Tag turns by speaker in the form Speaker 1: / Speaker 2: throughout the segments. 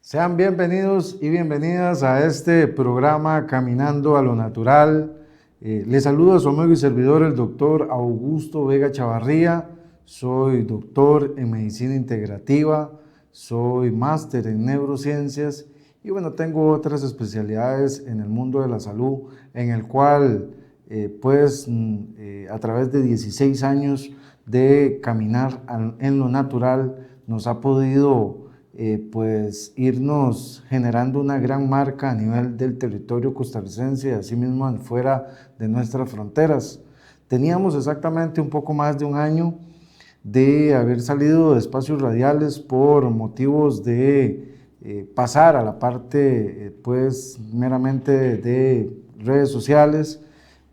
Speaker 1: Sean bienvenidos y bienvenidas a este programa Caminando a lo Natural. Les saluda a su amigo y servidor, el doctor Augusto Vega Chavarría. Soy doctor en medicina integrativa, soy máster en neurociencias y bueno, tengo otras especialidades en el mundo de la salud, en el cual a través de 16 años de caminar en lo natural nos ha podido irnos generando una gran marca a nivel del territorio costarricense y asimismo fuera de nuestras fronteras. Teníamos exactamente un poco más de un año de haber salido de espacios radiales por motivos de pasar a la parte meramente de redes sociales,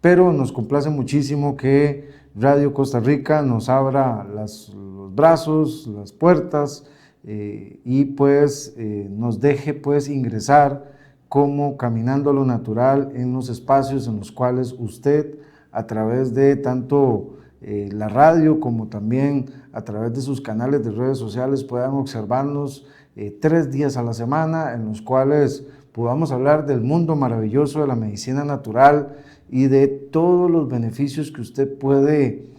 Speaker 1: pero nos complace muchísimo que Radio Costa Rica nos abra los brazos, las puertas, nos deje ingresar como Caminando a lo Natural en los espacios en los cuales usted, a través de tanto la radio como también a través de sus canales de redes sociales, puedan observarnos 3 días a la semana, en los cuales podamos hablar del mundo maravilloso de la medicina natural y de todos los beneficios que usted puede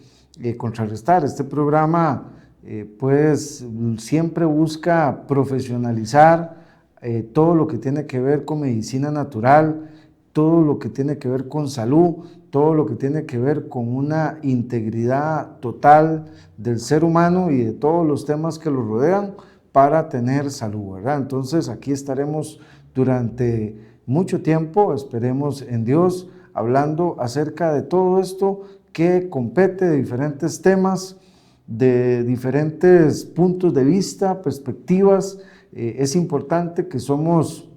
Speaker 1: contrarrestar. Este programa siempre busca profesionalizar todo lo que tiene que ver con medicina natural, todo lo que tiene que ver con salud, todo lo que tiene que ver con una integridad total del ser humano y de todos los temas que lo rodean para tener salud, ¿verdad? Entonces aquí estaremos durante mucho tiempo, esperemos en Dios, hablando acerca de todo esto que compete de diferentes temas, de diferentes puntos de vista, perspectivas. Es importante que somos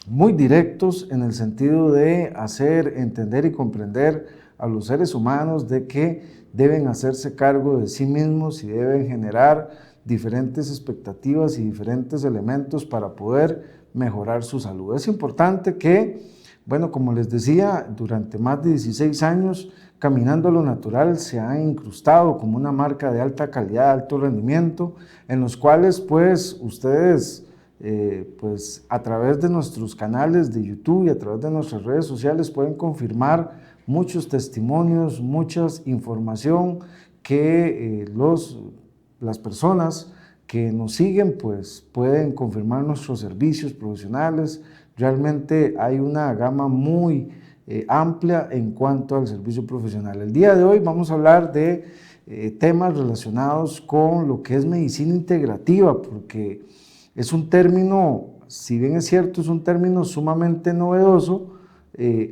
Speaker 1: muy directos en el sentido de hacer entender y comprender a los seres humanos de que deben hacerse cargo de sí mismos y deben generar diferentes expectativas y diferentes elementos para poder mejorar su salud. Es importante que, bueno, como les decía, durante más de 16 años, Caminando a lo Natural se ha incrustado como una marca de alta calidad, alto rendimiento, en los cuales ustedes a través de nuestros canales de YouTube y a través de nuestras redes sociales pueden confirmar muchos testimonios, mucha información que las personas que nos siguen pueden confirmar nuestros servicios profesionales. Realmente hay una gama muy amplia en cuanto al servicio profesional. El día de hoy vamos a hablar de temas relacionados con lo que es medicina integrativa, porque es un término, si bien es cierto, es un término sumamente novedoso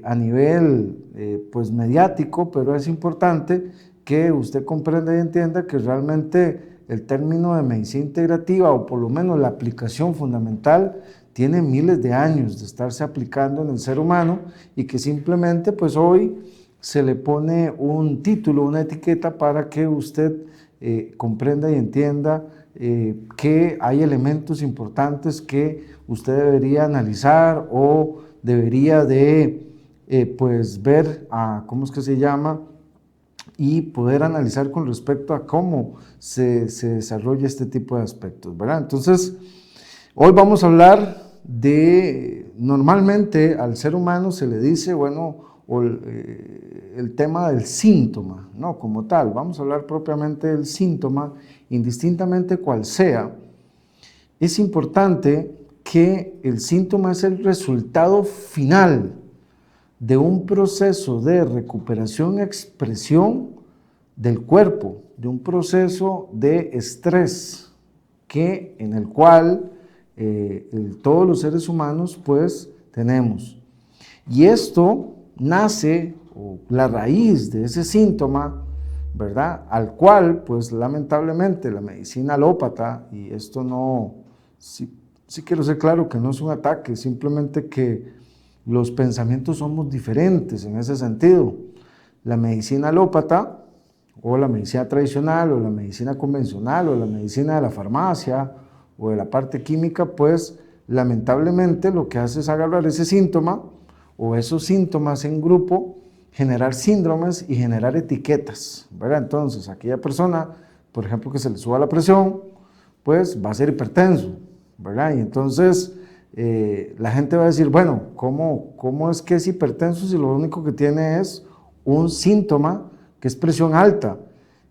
Speaker 1: a nivel mediático, pero es importante que usted comprenda y entienda que realmente el término de medicina integrativa, o por lo menos la aplicación fundamental, tiene miles de años de estarse aplicando en el ser humano y que simplemente hoy se le pone un título, una etiqueta para que usted comprenda y entienda que hay elementos importantes que usted debería analizar o debería de ver cómo es que se llama y poder analizar con respecto a cómo se desarrolla este tipo de aspectos, ¿verdad? Entonces, hoy vamos a hablar normalmente al ser humano se le dice, el tema del síntoma, ¿no? Como tal, vamos a hablar propiamente del síntoma, indistintamente cual sea. Es importante que el síntoma es el resultado final de un proceso de recuperación y expresión del cuerpo, de un proceso de estrés en el cual todos los seres humanos tenemos. Y esto nace, o la raíz de ese síntoma, ¿verdad? Al cual lamentablemente la medicina alópata, y esto no, sí quiero ser claro que no es un ataque, simplemente que los pensamientos somos diferentes en ese sentido. La medicina alópata, o la medicina tradicional, o la medicina convencional, o la medicina de la farmacia, o de la parte química, lamentablemente lo que hace es agarrar ese síntoma, o esos síntomas en grupo, generar síndromes y generar etiquetas, ¿verdad? Entonces, aquella persona, por ejemplo, que se le suba la presión, va a ser hipertenso, ¿verdad? Y entonces la gente va a decir, bueno, ¿cómo es que es hipertenso si lo único que tiene es un síntoma que es presión alta?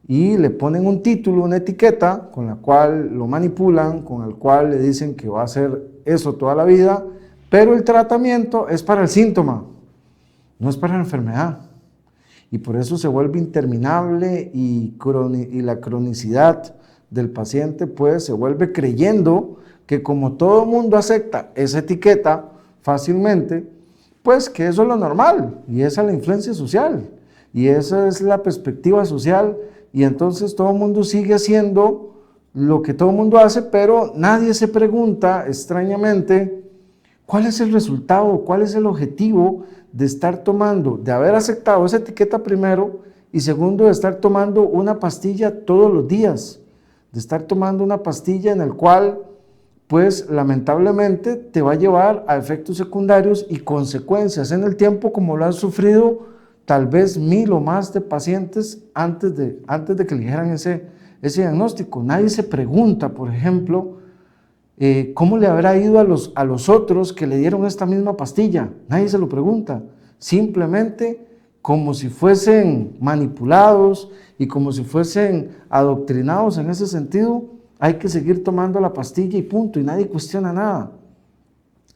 Speaker 1: Y le ponen un título, una etiqueta con la cual lo manipulan, con el cual le dicen que va a hacer eso toda la vida, pero el tratamiento es para el síntoma, no es para la enfermedad. Y por eso se vuelve interminable y la cronicidad del paciente pues se vuelve creyendo que como todo el mundo acepta esa etiqueta fácilmente, pues que eso es lo normal y esa es la influencia social y esa es la perspectiva social y entonces todo el mundo sigue haciendo lo que todo el mundo hace, pero nadie se pregunta extrañamente cuál es el resultado, cuál es el objetivo de estar tomando, de haber aceptado esa etiqueta primero y segundo de estar tomando una pastilla todos los días, de estar tomando una pastilla en el cual pues lamentablemente te va a llevar a efectos secundarios y consecuencias en el tiempo como lo han sufrido tal vez 1000 o más de pacientes antes de que le dijeran ese diagnóstico. Nadie se pregunta, por ejemplo, ¿cómo le habrá ido a los otros que le dieron esta misma pastilla? Nadie se lo pregunta. Simplemente como si fuesen manipulados y como si fuesen adoctrinados en ese sentido, hay que seguir tomando la pastilla y punto, y nadie cuestiona nada.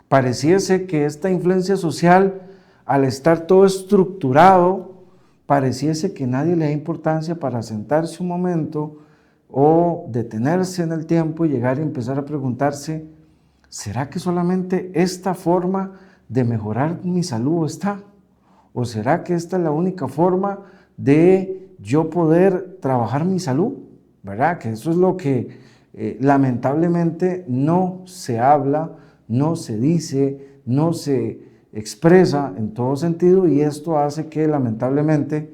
Speaker 1: Pareciese que esta influencia social, al estar todo estructurado, pareciese que nadie le da importancia para sentarse un momento o detenerse en el tiempo y llegar y empezar a preguntarse, ¿será que solamente esta forma de mejorar mi salud está? ¿O será que esta es la única forma de yo poder trabajar mi salud? ¿Verdad? Que eso es lo que lamentablemente no se habla, no se dice, no se expresa en todo sentido y esto hace que lamentablemente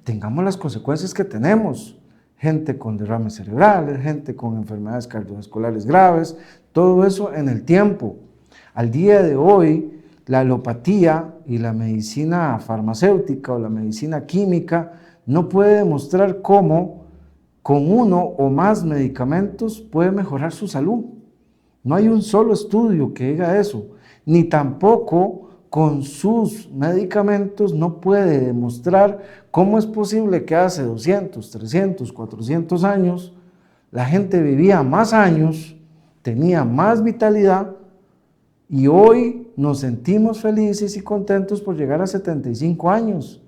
Speaker 1: tengamos las consecuencias que tenemos. Gente con derrames cerebrales, gente con enfermedades cardiovasculares graves, todo eso en el tiempo. Al día de hoy, la alopatía y la medicina farmacéutica o la medicina química no puede demostrar cómo con uno o más medicamentos puede mejorar su salud. No hay un solo estudio que diga eso, ni tampoco con sus medicamentos no puede demostrar cómo es posible que hace 200, 300, 400 años la gente vivía más años, tenía más vitalidad y hoy nos sentimos felices y contentos por llegar a 75 años,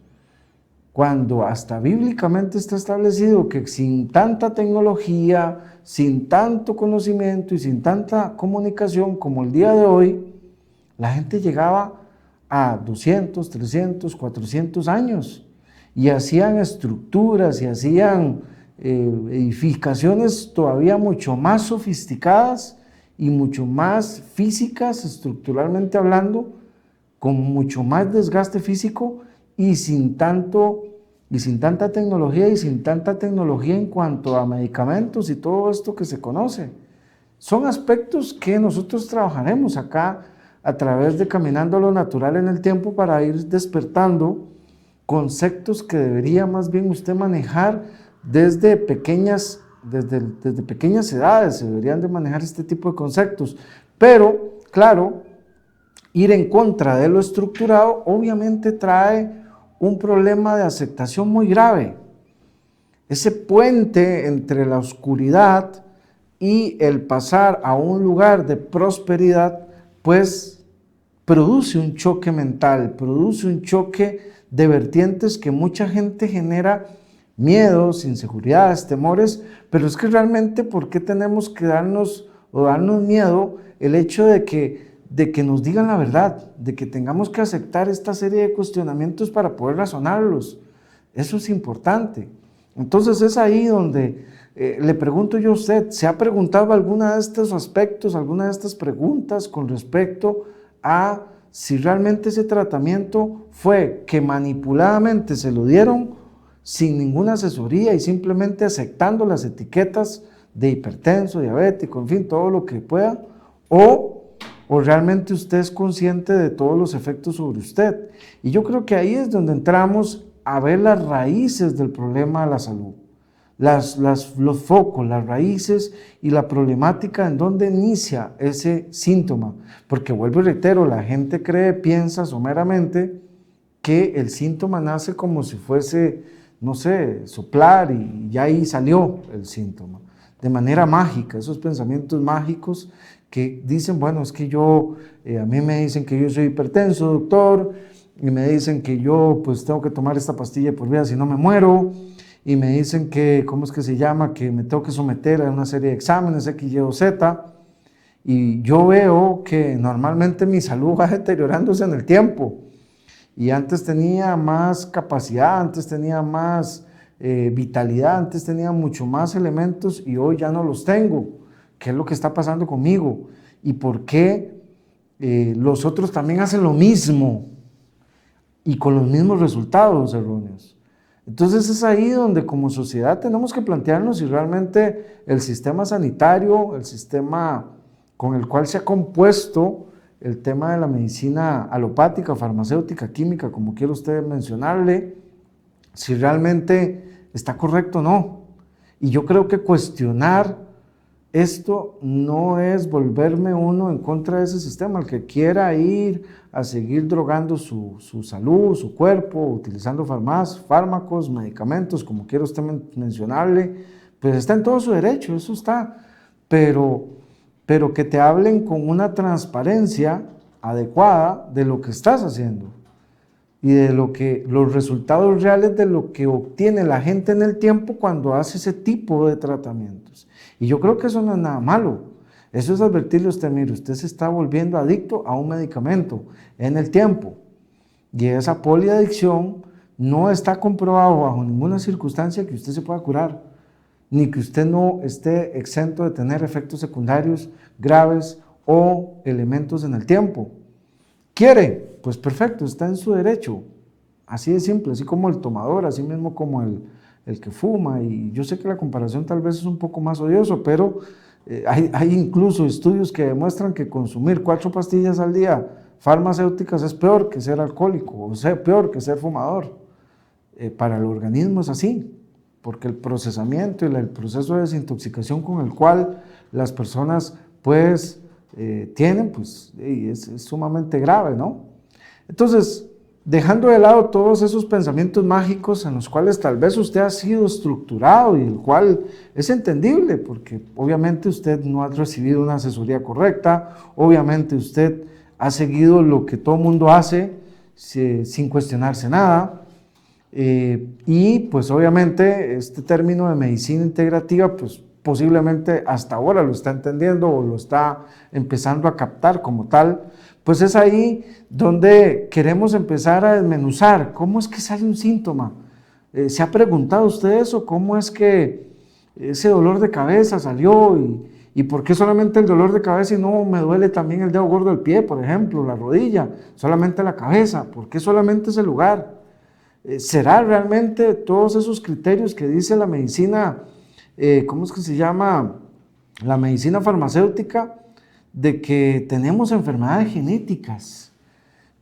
Speaker 1: cuando hasta bíblicamente está establecido que sin tanta tecnología, sin tanto conocimiento y sin tanta comunicación como el día de hoy, la gente llegaba a 200, 300, 400 años y hacían estructuras y hacían edificaciones todavía mucho más sofisticadas y mucho más físicas, estructuralmente hablando, con mucho más desgaste físico y sin tanta tecnología en cuanto a medicamentos y todo esto que se conoce. Son aspectos que nosotros trabajaremos acá a través de Caminando a lo Natural en el Tiempo para ir despertando conceptos que debería más bien usted manejar desde pequeñas edades, se deberían de manejar este tipo de conceptos. Pero, claro, ir en contra de lo estructurado obviamente trae un problema de aceptación muy grave. Ese puente entre la oscuridad y el pasar a un lugar de prosperidad, pues produce un choque mental, produce un choque de vertientes que mucha gente genera miedos, inseguridades, temores, pero es que realmente ¿por qué tenemos que darnos miedo el hecho de que nos digan la verdad, de que tengamos que aceptar esta serie de cuestionamientos para poder razonarlos? Eso es importante. Entonces es ahí donde le pregunto yo a usted, ¿se ha preguntado alguna de estos aspectos, alguna de estas preguntas con respecto a si realmente ese tratamiento fue que manipuladamente se lo dieron sin ninguna asesoría y simplemente aceptando las etiquetas de hipertenso, diabético, en fin, todo lo que pueda, o realmente usted es consciente de todos los efectos sobre usted? Y yo creo que ahí es donde entramos a ver las raíces del problema de la salud. los focos, las raíces y la problemática en donde inicia ese síntoma. Porque vuelvo y reitero, la gente cree, piensa someramente que el síntoma nace como si fuese, no sé, soplar y ya ahí salió el síntoma. De manera mágica, esos pensamientos mágicos que dicen, bueno, es que a mí me dicen que yo soy hipertenso, doctor, y me dicen que yo pues tengo que tomar esta pastilla por vida si no me muero, y me dicen que, ¿cómo es que se llama?, que me tengo que someter a una serie de exámenes X, Y o Z, y yo veo que normalmente mi salud va deteriorándose en el tiempo, y antes tenía más capacidad, antes tenía más vitalidad, antes tenía mucho más elementos y hoy ya no los tengo. ¿Qué es lo que está pasando conmigo? ¿Y por qué los otros también hacen lo mismo y con los mismos resultados erróneos? Entonces es ahí donde como sociedad tenemos que plantearnos si realmente el sistema sanitario, el sistema con el cual se ha compuesto el tema de la medicina alopática, farmacéutica, química, como quiera usted mencionarle, si realmente está correcto o no. Y yo creo que cuestionar esto no es volverme uno en contra de ese sistema. El que quiera ir a seguir drogando su salud, su cuerpo, utilizando fármacos, medicamentos, como quiera usted mencionarle, pues está en todo su derecho, eso está. Pero que te hablen con una transparencia adecuada de lo que estás haciendo y de los resultados reales de lo que obtiene la gente en el tiempo cuando hace ese tipo de tratamientos. Y yo creo que eso no es nada malo. Eso es advertirle a usted, mire, usted se está volviendo adicto a un medicamento en el tiempo. Y esa poliadicción no está comprobado bajo ninguna circunstancia que usted se pueda curar, ni que usted no esté exento de tener efectos secundarios graves o elementos en el tiempo. ¿Quiere? Pues perfecto, está en su derecho. Así de simple, así como el tomador, así mismo como el que fuma. Y yo sé que la comparación tal vez es un poco más odioso, pero hay incluso estudios que demuestran que consumir 4 pastillas al día farmacéuticas es peor que ser alcohólico, o sea, peor que ser fumador. Para el organismo es así, porque el procesamiento y el proceso de desintoxicación con el cual las personas pues tienen, pues es sumamente grave, ¿no? Entonces, dejando de lado todos esos pensamientos mágicos en los cuales tal vez usted ha sido estructurado y el cual es entendible, porque obviamente usted no ha recibido una asesoría correcta, obviamente usted ha seguido lo que todo mundo hace sin cuestionarse nada, y pues obviamente este término de medicina integrativa, pues posiblemente hasta ahora lo está entendiendo o lo está empezando a captar como tal, pues es ahí donde queremos empezar a desmenuzar cómo es que sale un síntoma. ¿Se ha preguntado usted eso? ¿Cómo es que ese dolor de cabeza salió y por qué solamente el dolor de cabeza y no me duele también el dedo gordo del pie, por ejemplo, la rodilla, solamente la cabeza? ¿Por qué solamente ese lugar? ¿Será realmente todos esos criterios que dice la medicina, cómo es que se llama, la medicina farmacéutica, de que tenemos enfermedades genéticas?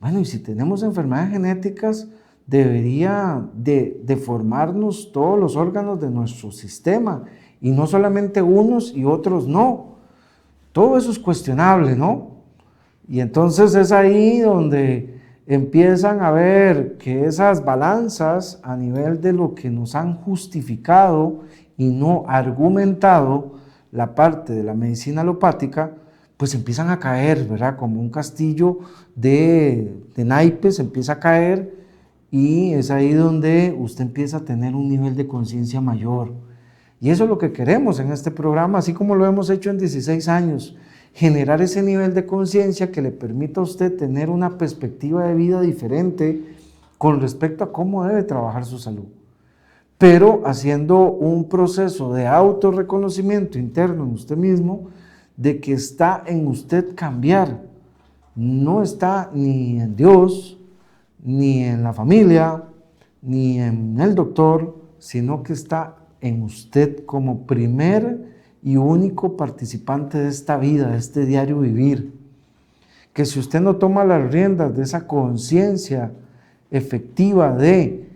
Speaker 1: Bueno, y si tenemos enfermedades genéticas, debería de formarnos todos los órganos de nuestro sistema, y no solamente unos y otros no. Todo eso es cuestionable, ¿no? Y entonces es ahí donde empiezan a ver que esas balanzas a nivel de lo que nos han justificado y no argumentado la parte de la medicina alopática, pues empiezan a caer, ¿verdad? Como un castillo de naipes empieza a caer, y es ahí donde usted empieza a tener un nivel de conciencia mayor. Y eso es lo que queremos en este programa, así como lo hemos hecho en 16 años, generar ese nivel de conciencia que le permita a usted tener una perspectiva de vida diferente con respecto a cómo debe trabajar su salud, pero haciendo un proceso de autorreconocimiento interno en usted mismo, de que está en usted cambiar, no está ni en Dios, ni en la familia, ni en el doctor, sino que está en usted como primer y único participante de esta vida, de este diario vivir. Que si usted no toma las riendas de esa conciencia efectiva de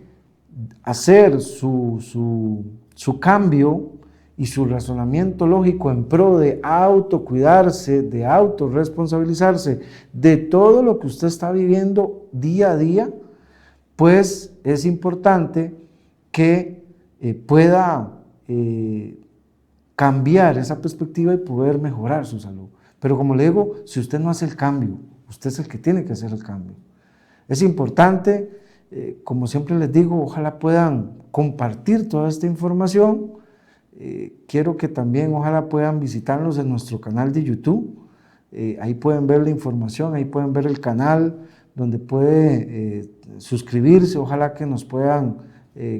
Speaker 1: hacer su su cambio y su razonamiento lógico en pro de autocuidarse, de autorresponsabilizarse de todo lo que usted está viviendo día a día, pues es importante que pueda cambiar esa perspectiva y poder mejorar su salud. Pero como le digo, si usted no hace el cambio, usted es el que tiene que hacer el cambio. Es importante, como siempre les digo, ojalá puedan compartir toda esta información. Quiero que también ojalá puedan visitarnos en nuestro canal de YouTube. Ahí pueden ver la información, ahí pueden ver el canal donde puede suscribirse. Ojalá que nos puedan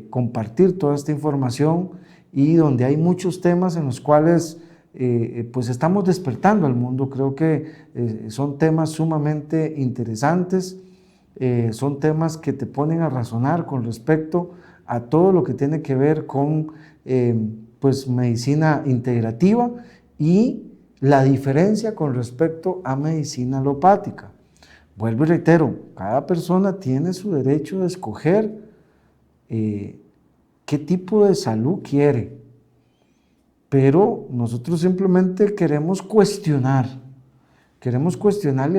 Speaker 1: compartir toda esta información y donde hay muchos temas en los cuales pues estamos despertando al mundo. Creo que son temas sumamente interesantes, son temas que te ponen a razonar con respecto a todo lo que tiene que ver con pues medicina integrativa y la diferencia con respecto a medicina alopática. Vuelvo y reitero, cada persona tiene su derecho de escoger qué tipo de salud quiere, pero nosotros simplemente queremos cuestionarle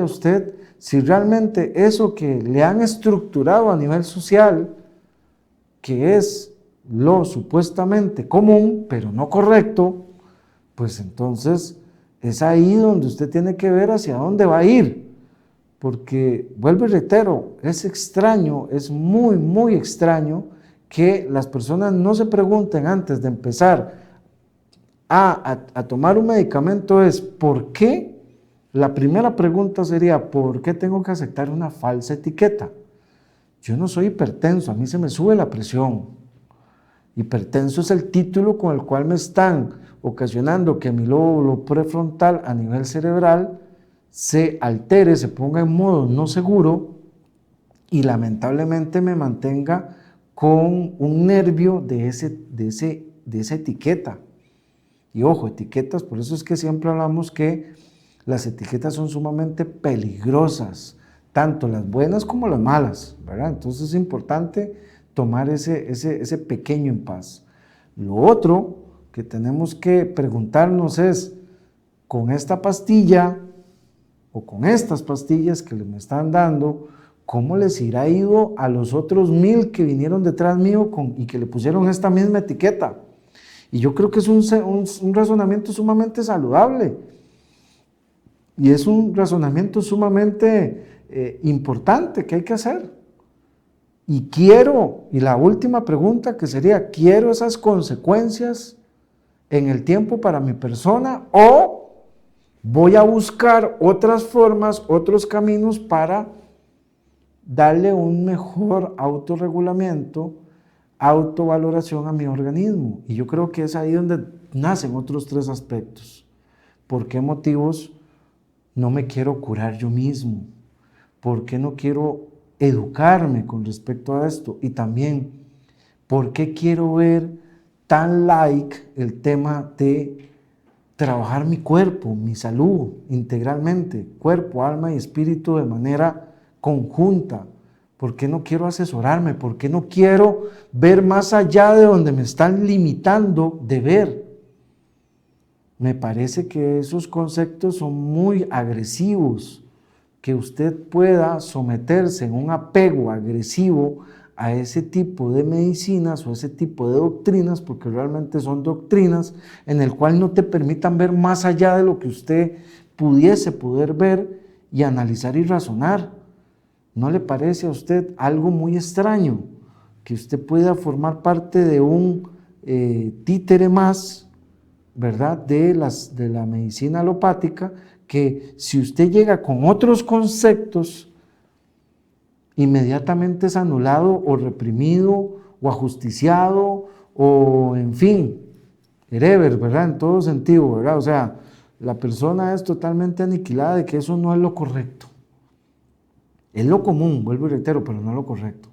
Speaker 1: a usted si realmente eso que le han estructurado a nivel social, que es lo supuestamente común, pero no correcto, pues entonces es ahí donde usted tiene que ver hacia dónde va a ir. Porque, vuelvo y reitero, es extraño, es muy, muy extraño que las personas no se pregunten antes de empezar a tomar un medicamento es ¿por qué? La primera pregunta sería ¿por qué tengo que aceptar una falsa etiqueta? Yo no soy hipertenso, a mí se me sube la presión. Hipertenso es el título con el cual me están ocasionando que mi lóbulo prefrontal a nivel cerebral se altere, se ponga en modo no seguro y lamentablemente me mantenga con un nervio de esa etiqueta. Y ojo, etiquetas, por eso es que siempre hablamos que las etiquetas son sumamente peligrosas, tanto las buenas como las malas, ¿verdad? Entonces es importante tomar ese pequeño impasse. Lo otro que tenemos que preguntarnos es, con esta pastilla o con estas pastillas que me están dando, ¿cómo les irá ido a los otros 1000 que vinieron detrás mío y que le pusieron esta misma etiqueta? Y yo creo que es un razonamiento sumamente saludable y es un razonamiento sumamente importante que hay que hacer. Y la última pregunta que sería, ¿quiero esas consecuencias en el tiempo para mi persona o voy a buscar otras formas, otros caminos para darle un mejor autorregulamiento, autovaloración a mi organismo? Y yo creo que es ahí donde nacen otros 3 aspectos. ¿Por qué motivos no me quiero curar yo mismo? ¿Por qué no quiero educarme con respecto a esto? Y también, ¿por qué quiero ver tan el tema de trabajar mi cuerpo, mi salud integralmente, cuerpo, alma y espíritu de manera conjunta? ¿Por qué no quiero asesorarme? ¿Por qué no quiero ver más allá de donde me están limitando de ver? Me parece que esos conceptos son muy agresivos, que usted pueda someterse en un apego agresivo a ese tipo de medicinas o ese tipo de doctrinas, porque realmente son doctrinas en el cual no te permitan ver más allá de lo que usted pudiese poder ver y analizar y razonar. ¿No le parece a usted algo muy extraño que usted pueda formar parte de un títere más, ¿verdad?, de la medicina alopática, que si usted llega con otros conceptos, inmediatamente es anulado o reprimido o ajusticiado o, en fin, herever, ¿verdad?, en todo sentido, ¿verdad? O sea, la persona es totalmente aniquilada de que eso no es lo correcto. Es lo común, vuelvo y reitero, pero no es lo correcto.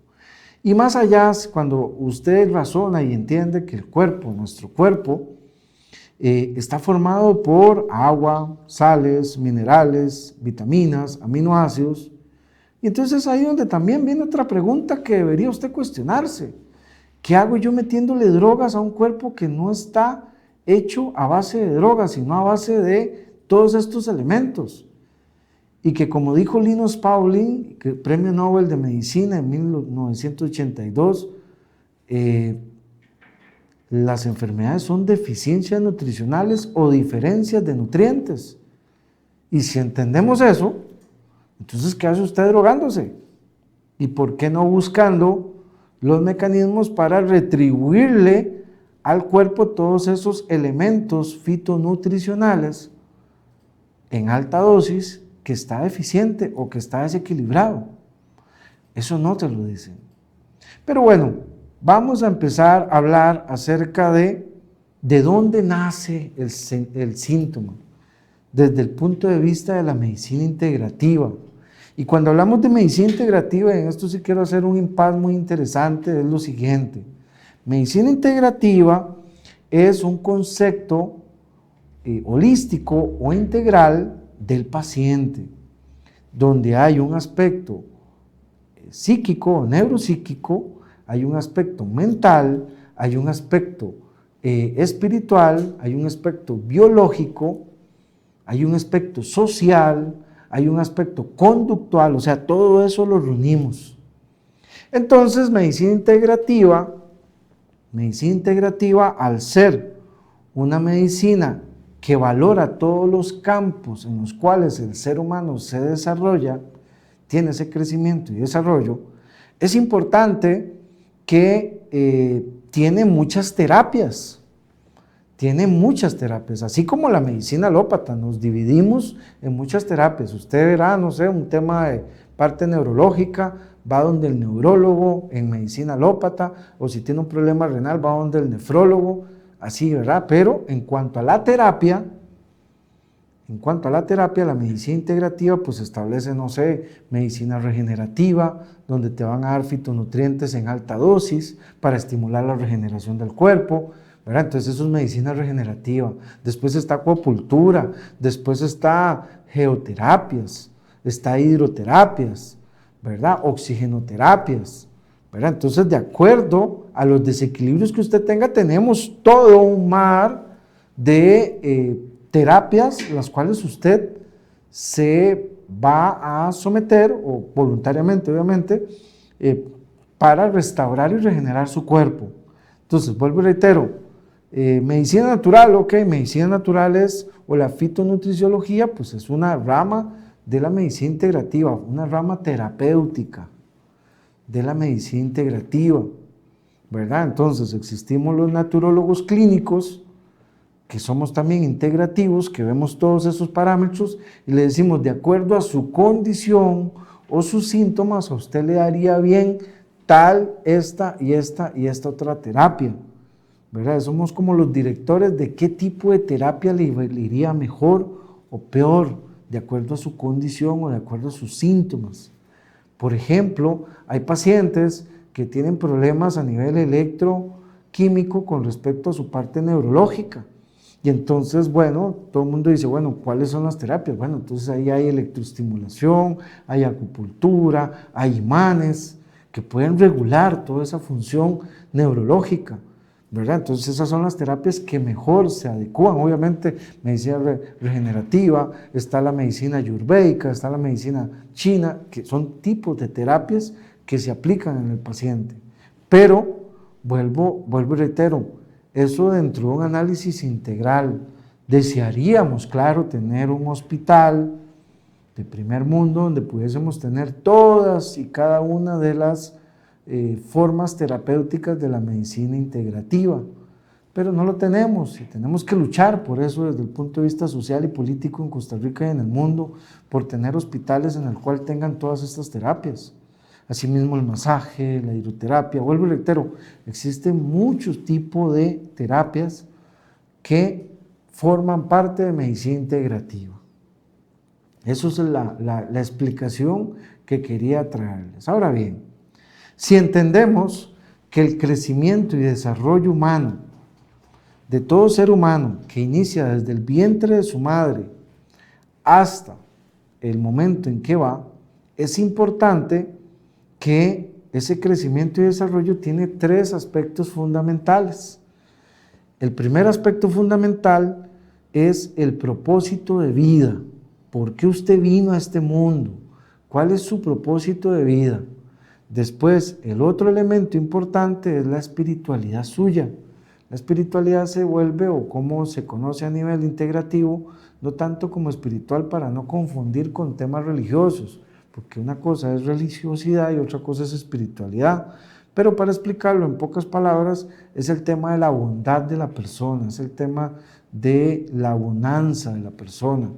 Speaker 1: Y más allá, cuando usted razona y entiende que el cuerpo, nuestro cuerpo, está formado por agua, sales, minerales, vitaminas, aminoácidos. Y entonces ahí donde también viene otra pregunta que debería usted cuestionarse. ¿Qué hago yo metiéndole drogas a un cuerpo que no está hecho a base de drogas, sino a base de todos estos elementos? Y que, como dijo Linus Pauling, que Premio Nobel de Medicina en 1982, las enfermedades son deficiencias nutricionales o diferencias de nutrientes. Y si entendemos eso, entonces, ¿qué hace usted drogándose? ¿Y por qué no buscando los mecanismos para retribuirle al cuerpo todos esos elementos fitonutricionales en alta dosis que está deficiente o que está desequilibrado? Eso no te lo dicen. Pero bueno, vamos a empezar a hablar acerca de dónde nace el síntoma, desde el punto de vista de la medicina integrativa. Y cuando hablamos de medicina integrativa, en esto sí quiero hacer un impasse muy interesante, es lo siguiente. Medicina integrativa es un concepto holístico o integral del paciente, donde hay un aspecto psíquico o neuropsíquico, hay un aspecto mental, hay un aspecto espiritual, hay un aspecto biológico, hay un aspecto social, hay un aspecto conductual, o sea, todo eso lo reunimos. Entonces, medicina integrativa, al ser una medicina que valora todos los campos en los cuales el ser humano se desarrolla, tiene ese crecimiento y desarrollo, es importante que tiene muchas terapias. Así como la medicina alópata, nos dividimos en muchas terapias. Usted verá, no sé, un tema de parte neurológica, va donde el neurólogo en medicina alópata, o si tiene un problema renal, va donde el nefrólogo, así, ¿verdad? Pero en cuanto a la terapia, la medicina integrativa pues establece, no sé, medicina regenerativa, donde te van a dar fitonutrientes en alta dosis para estimular la regeneración del cuerpo, ¿verdad? Entonces eso es medicina regenerativa. Después está acupuntura, después está geoterapias, está hidroterapias, ¿verdad? Oxigenoterapias, ¿verdad? Entonces, de acuerdo a los desequilibrios que usted tenga, tenemos todo un mar de terapias las cuales usted se va a someter, o voluntariamente, obviamente, para restaurar y regenerar su cuerpo. Entonces, vuelvo y reitero, medicina natural, medicina natural es, o la fitonutriciología, pues es una rama de la medicina integrativa, una rama terapéutica de la medicina integrativa, ¿verdad? Entonces, existimos los naturólogos clínicos, que somos también integrativos, que vemos todos esos parámetros y le decimos, de acuerdo a su condición o sus síntomas, a usted le daría bien tal, esta y esta otra terapia, ¿verdad? Somos como los directores de qué tipo de terapia le iría mejor o peor, de acuerdo a su condición o de acuerdo a sus síntomas. Por ejemplo, hay pacientes que tienen problemas a nivel electroquímico con respecto a su parte neurológica. Y entonces, bueno, todo el mundo dice, bueno, ¿cuáles son las terapias? Bueno, entonces ahí hay electroestimulación, hay acupuntura, hay imanes que pueden regular toda esa función neurológica, ¿verdad? Entonces esas son las terapias que mejor se adecúan. Obviamente, medicina regenerativa, está la medicina ayurvédica, está la medicina china, que son tipos de terapias que se aplican en el paciente. Pero, vuelvo y reitero, eso dentro de un análisis integral. Desearíamos, claro, tener un hospital de primer mundo donde pudiésemos tener todas y cada una de las formas terapéuticas de la medicina integrativa, pero no lo tenemos y tenemos que luchar por eso desde el punto de vista social y político en Costa Rica y en el mundo, por tener hospitales en el cual tengan todas estas terapias. Asimismo el masaje, la hidroterapia, vuelvo y reitero, existen muchos tipos de terapias que forman parte de medicina integrativa. Eso es la explicación que quería traerles. Ahora bien, si entendemos que el crecimiento y desarrollo humano de todo ser humano que inicia desde el vientre de su madre hasta el momento en que va, es importante que ese crecimiento y desarrollo tiene tres aspectos fundamentales. El primer aspecto fundamental es el propósito de vida. ¿Por qué usted vino a este mundo? ¿Cuál es su propósito de vida? Después, el otro elemento importante es la espiritualidad suya. La espiritualidad se vuelve, o como se conoce a nivel integrativo, no tanto como espiritual para no confundir con temas religiosos, porque una cosa es religiosidad y otra cosa es espiritualidad. Pero para explicarlo en pocas palabras, es el tema de la bondad de la persona, es el tema de la bonanza de la persona.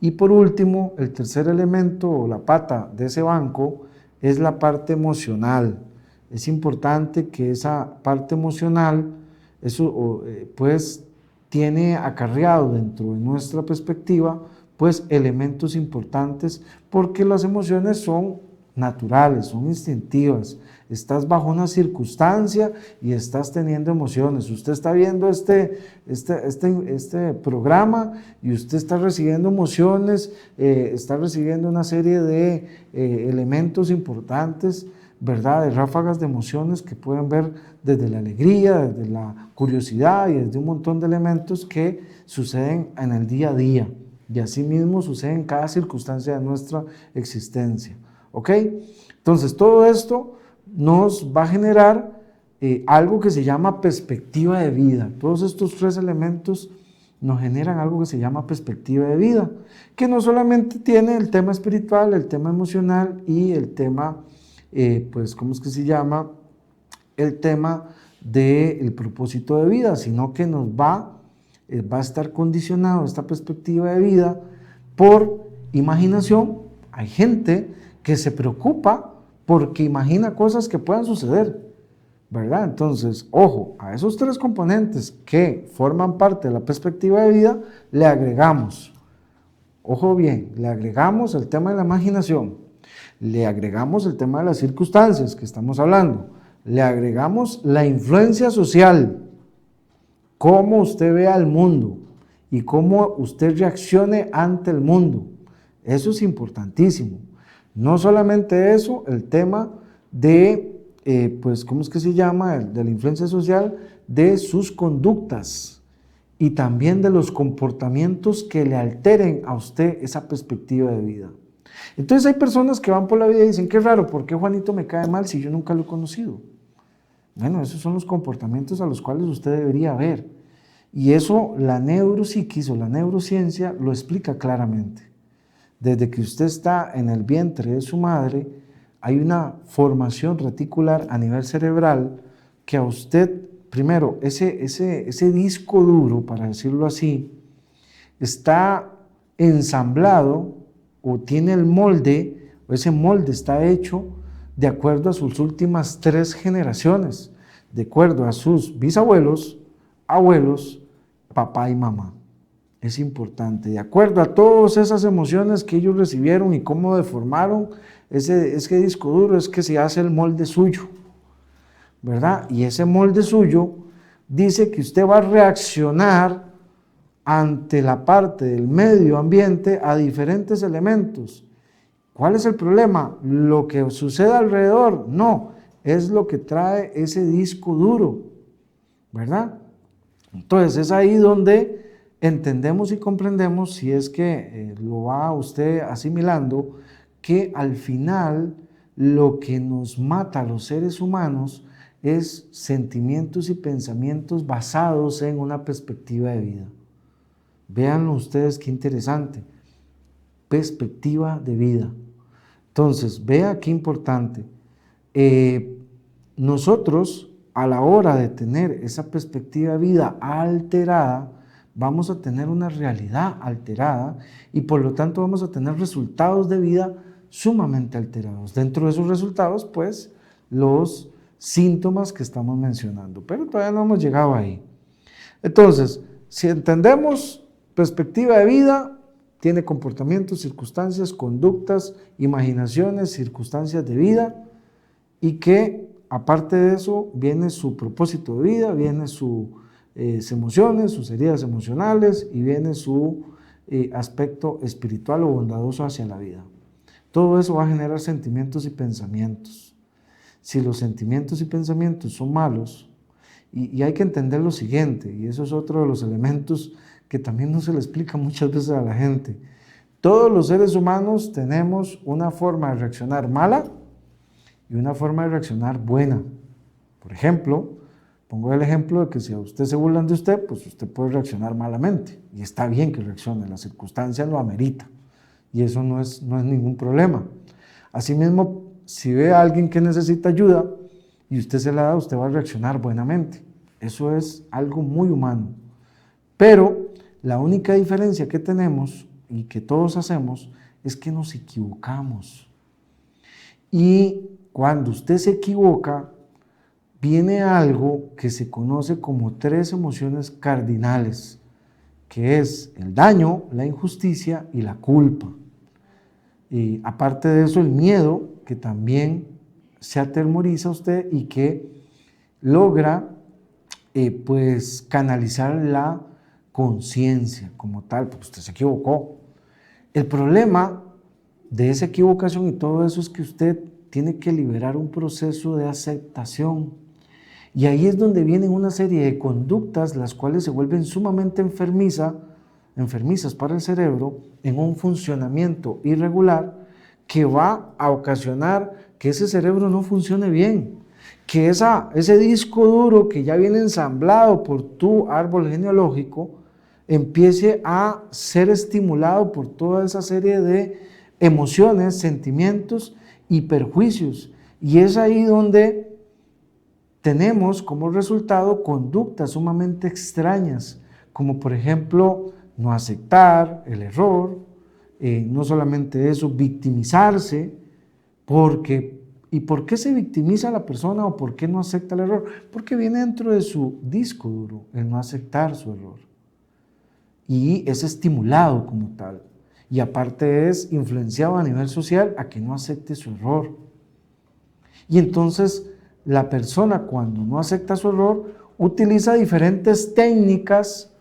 Speaker 1: Y por último, el tercer elemento o la pata de ese banco es la parte emocional. Es importante que esa parte emocional, eso pues tiene acarreado dentro de nuestra perspectiva pues elementos importantes, porque las emociones son naturales, son instintivas. Estás bajo una circunstancia y estás teniendo emociones. Usted está viendo este programa y usted está recibiendo emociones, está recibiendo una serie de elementos importantes, ¿verdad? De ráfagas de emociones que pueden ver desde la alegría, desde la curiosidad y desde un montón de elementos que suceden en el día a día. Y así mismo sucede en cada circunstancia de nuestra existencia. ¿Ok? Entonces, todo esto nos va a generar algo que se llama perspectiva de vida. Todos estos tres elementos nos generan algo que se llama perspectiva de vida, que no solamente tiene el tema espiritual, el tema emocional y el tema, pues, ¿cómo es que se llama? El tema del propósito de vida, sino que nos va a estar condicionado esta perspectiva de vida por imaginación. Hay gente que se preocupa porque imagina cosas que puedan suceder, ¿verdad? Entonces, ojo, a esos tres componentes que forman parte de la perspectiva de vida, le agregamos, ojo bien, le agregamos el tema de la imaginación, le agregamos el tema de las circunstancias que estamos hablando, le agregamos la influencia social, cómo usted ve al mundo y cómo usted reaccione ante el mundo. Eso es importantísimo. No solamente eso, el tema de, pues, ¿cómo es que se llama? De la influencia social, de sus conductas y también de los comportamientos que le alteren a usted esa perspectiva de vida. Entonces hay personas que van por la vida y dicen, qué raro, ¿por qué Juanito me cae mal si yo nunca lo he conocido? Bueno, esos son los comportamientos a los cuales usted debería ver. Y eso la neuropsiquis o la neurociencia lo explica claramente. Desde que usted está en el vientre de su madre, hay una formación reticular a nivel cerebral que a usted, primero, ese disco duro, para decirlo así, está ensamblado o tiene el molde, o ese molde está hecho de acuerdo a sus últimas 3 generaciones, de acuerdo a sus bisabuelos, abuelos, papá y mamá. Es importante, de acuerdo a todas esas emociones que ellos recibieron y cómo deformaron ese disco duro, es que se hace el molde suyo, ¿verdad? Y ese molde suyo dice que usted va a reaccionar ante la parte del medio ambiente a diferentes elementos. ¿Cuál es el problema? ¿Lo que sucede alrededor? No, es lo que trae ese disco duro, ¿verdad? Entonces es ahí donde entendemos y comprendemos, si es que lo va usted asimilando, que al final lo que nos mata a los seres humanos es sentimientos y pensamientos basados en una perspectiva de vida. Véanlo ustedes qué interesante, perspectiva de vida. Entonces, vea qué importante. Nosotros, a la hora de tener esa perspectiva de vida alterada, vamos a tener una realidad alterada y por lo tanto vamos a tener resultados de vida sumamente alterados. Dentro de esos resultados, pues, los síntomas que estamos mencionando, pero todavía no hemos llegado ahí. Entonces, si entendemos perspectiva de vida, tiene comportamientos, circunstancias, conductas, imaginaciones, circunstancias de vida, y que aparte de eso viene su propósito de vida, viene sus emociones, sus heridas emocionales y viene su aspecto espiritual o bondadoso hacia la vida. Todo eso va a generar sentimientos y pensamientos. Si los sentimientos y pensamientos son malos, y hay que entender lo siguiente, y eso es otro de los elementos que también no se le explica muchas veces a la gente. Todos los seres humanos tenemos una forma de reaccionar mala y una forma de reaccionar buena. Por ejemplo, pongo el ejemplo de que si a usted se burlan de usted, pues usted puede reaccionar malamente. Y está bien que reaccione, la circunstancia lo amerita. Y eso no es ningún problema. Asimismo, si ve a alguien que necesita ayuda y usted se la da, usted va a reaccionar buenamente. Eso es algo muy humano. Pero la única diferencia que tenemos y que todos hacemos es que nos equivocamos. Y cuando usted se equivoca, viene algo que se conoce como 3 emociones cardinales, que es el daño, la injusticia y la culpa. Y aparte de eso, el miedo, que también se atemoriza a usted y que logra pues canalizar la conciencia como tal, porque usted se equivocó. El problema de esa equivocación y todo eso es que usted tiene que liberar un proceso de aceptación. Y ahí es donde vienen una serie de conductas las cuales se vuelven sumamente enfermizas para el cerebro en un funcionamiento irregular que va a ocasionar que ese cerebro no funcione bien, que ese disco duro que ya viene ensamblado por tu árbol genealógico empiece a ser estimulado por toda esa serie de emociones, sentimientos y perjuicios. Y es ahí donde tenemos como resultado conductas sumamente extrañas, como por ejemplo no aceptar el error, no solamente eso, victimizarse, ¿y por qué se victimiza la persona o por qué no acepta el error? Porque viene dentro de su disco duro el no aceptar su error y es estimulado como tal, y aparte es influenciado a nivel social a que no acepte su error. Y entonces la persona, cuando no acepta su error, utiliza diferentes técnicas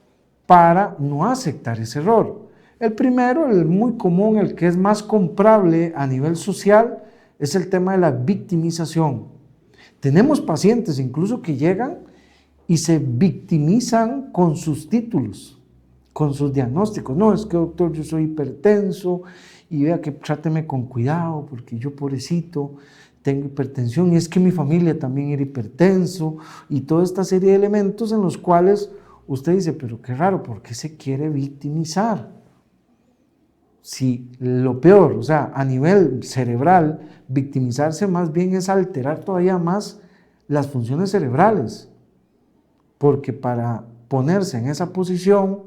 Speaker 1: para no aceptar ese error. El primero, el muy común, el que es más comprable a nivel social, es el tema de la victimización. Tenemos pacientes incluso que llegan y se victimizan con sus títulos, con sus diagnósticos. No, es que doctor, yo soy hipertenso y vea que tráteme con cuidado porque yo pobrecito tengo hipertensión y es que mi familia también era hipertenso, y toda esta serie de elementos en los cuales usted dice, pero qué raro, ¿por qué se quiere victimizar? Si lo peor, o sea, a nivel cerebral, victimizarse más bien es alterar todavía más las funciones cerebrales, porque para ponerse en esa posición,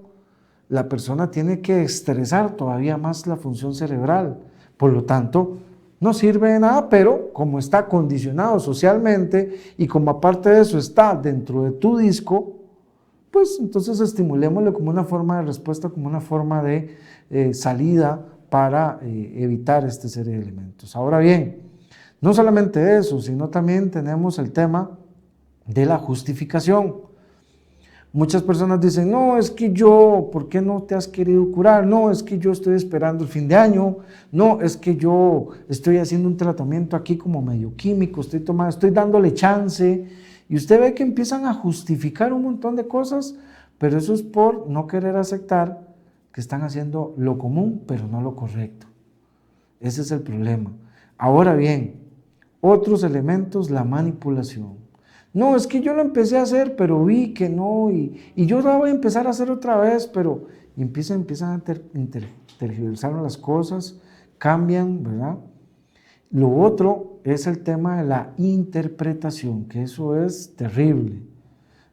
Speaker 1: la persona tiene que estresar todavía más la función cerebral. Por lo tanto, no sirve de nada, pero como está condicionado socialmente y como aparte de eso está dentro de tu disco, pues entonces estimulémosle como una forma de respuesta, como una forma de salida para evitar este serie de elementos. Ahora bien, no solamente eso, sino también tenemos el tema de la justificación. Muchas personas dicen, no, es que yo, ¿por qué no te has querido curar? No, es que yo estoy esperando el fin de año. No, es que yo estoy haciendo un tratamiento aquí como medio químico, estoy dándole chance. Y usted ve que empiezan a justificar un montón de cosas, pero eso es por no querer aceptar que están haciendo lo común, pero no lo correcto. Ese es el problema. Ahora bien, otros elementos, la manipulación. No, es que yo lo empecé a hacer, pero vi que no, y yo la voy a empezar a hacer otra vez, pero empiezan a tergiversar las cosas, cambian, ¿verdad? Lo otro es el tema de la interpretación, que eso es terrible.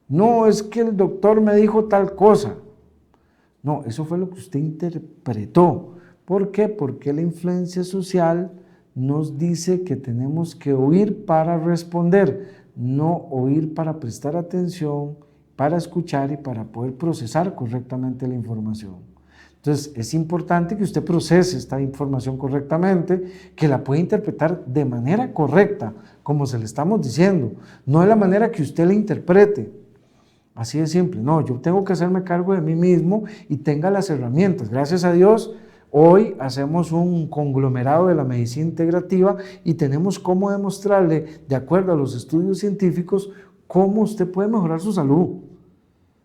Speaker 1: No, es que el doctor me dijo tal cosa. No, eso fue lo que usted interpretó. ¿Por qué? Porque la influencia social nos dice que tenemos que oír para responder, no oír para prestar atención, para escuchar y para poder procesar correctamente la información. Entonces, es importante que usted procese esta información correctamente, que la pueda interpretar de manera correcta, como se le estamos diciendo, no de la manera que usted la interprete. Así de simple. No, yo tengo que hacerme cargo de mí mismo y tenga las herramientas. Gracias a Dios, Hoy hacemos un conglomerado de la medicina integrativa y tenemos cómo demostrarle, de acuerdo a los estudios científicos, cómo usted puede mejorar su salud.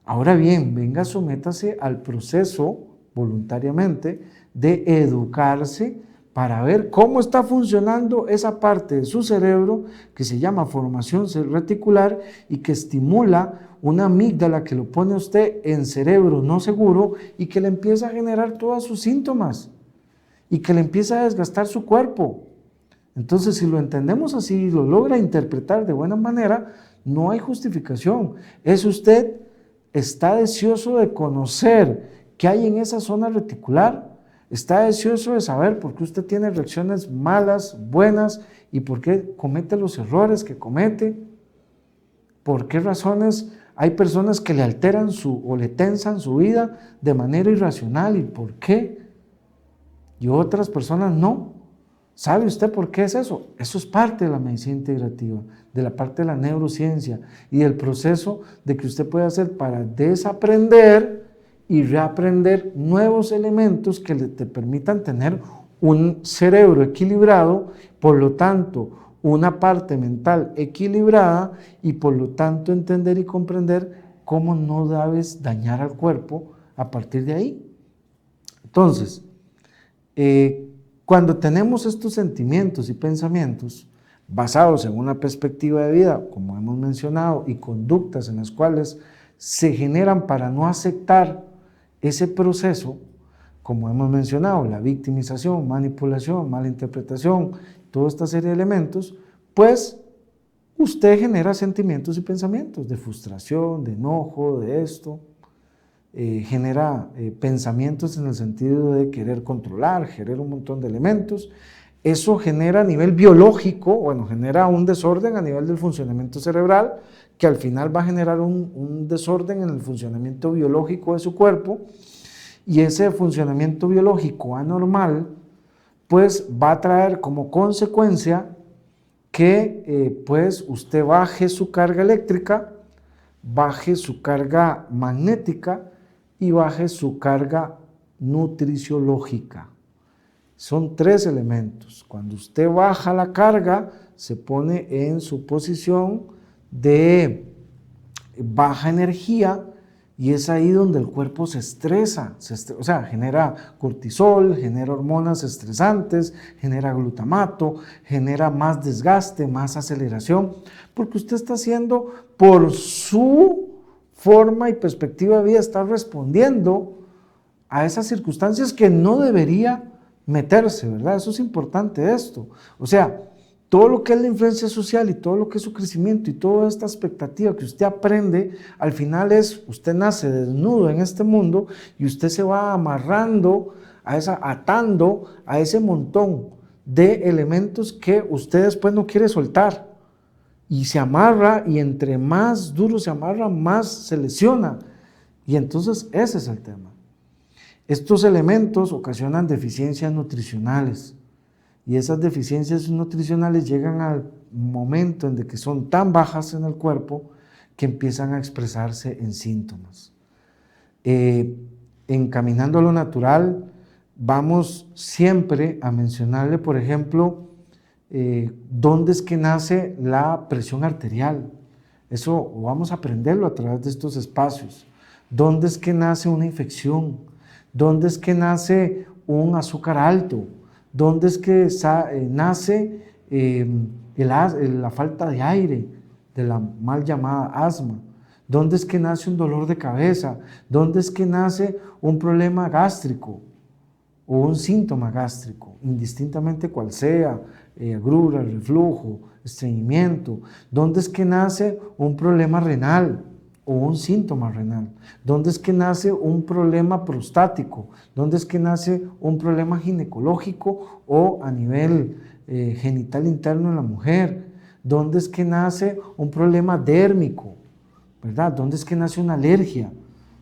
Speaker 1: Ahora bien, venga, sométase al proceso voluntariamente de educarse para ver cómo está funcionando esa parte de su cerebro que se llama formación reticular y que estimula una amígdala que lo pone a usted en cerebro no seguro y que le empieza a generar todos sus síntomas y que le empieza a desgastar su cuerpo. Entonces, si lo entendemos así y lo logra interpretar de buena manera, no hay justificación. Es usted está deseoso de conocer qué hay en esa zona reticular, está deseoso de saber por qué usted tiene reacciones malas, buenas y por qué comete los errores que comete, por qué razones hay personas que le alteran o le tensan su vida de manera irracional y por qué, y otras personas no. ¿Sabe usted por qué es eso? Eso es parte de la medicina integrativa, de la parte de la neurociencia y del proceso de que usted puede hacer para desaprender y reaprender nuevos elementos que te permitan tener un cerebro equilibrado, por lo tanto, una parte mental equilibrada y por lo tanto entender y comprender cómo no debes dañar al cuerpo a partir de ahí. Entonces, cuando tenemos estos sentimientos y pensamientos basados en una perspectiva de vida, como hemos mencionado, y conductas en las cuales se generan para no aceptar ese proceso, como hemos mencionado, la victimización, manipulación, mala interpretación, toda esta serie de elementos, pues usted genera sentimientos y pensamientos de frustración, de enojo, de esto, genera pensamientos en el sentido de querer controlar, genera un montón de elementos. Eso genera a nivel biológico, bueno, genera un desorden a nivel del funcionamiento cerebral, que al final va a generar un desorden en el funcionamiento biológico de su cuerpo, y ese funcionamiento biológico anormal, pues va a traer como consecuencia que pues usted baje su carga eléctrica, baje su carga magnética y baje su carga nutriciológica. Son 3 elementos. Cuando usted baja la carga, se pone en su posición de baja energía y es ahí donde el cuerpo se estresa, o sea, genera cortisol, genera hormonas estresantes, genera glutamato, genera más desgaste, más aceleración, porque usted está haciendo por su forma y perspectiva de vida, está respondiendo a esas circunstancias que no debería meterse, ¿verdad? Eso es importante esto. O sea, todo lo que es la influencia social y todo lo que es su crecimiento y toda esta expectativa que usted aprende, al final es, usted nace desnudo en este mundo y usted se va amarrando, atando a ese montón de elementos que usted después no quiere soltar. Y se amarra y entre más duro se amarra, más se lesiona. Y entonces ese es el tema. Estos elementos ocasionan deficiencias nutricionales y esas deficiencias nutricionales llegan al momento en que son tan bajas en el cuerpo que empiezan a expresarse en síntomas. Encaminando a lo natural, vamos siempre a mencionarle, por ejemplo, dónde es que nace la presión arterial. Eso vamos a aprenderlo a través de estos espacios. ¿Dónde es que nace una infección? ¿Dónde es que nace un azúcar alto? ¿Dónde es que nace la falta de aire, de la mal llamada asma? ¿Dónde es que nace un dolor de cabeza? ¿Dónde es que nace un problema gástrico o un síntoma gástrico, indistintamente cual sea, agrura, reflujo, estreñimiento? ¿Dónde es que nace un problema renal o un síntoma renal? ¿Dónde es que nace un problema prostático? ¿Dónde es que nace un problema ginecológico o a nivel genital interno en la mujer? ¿Dónde es que nace un problema dérmico? ¿Verdad? ¿Dónde es que nace una alergia?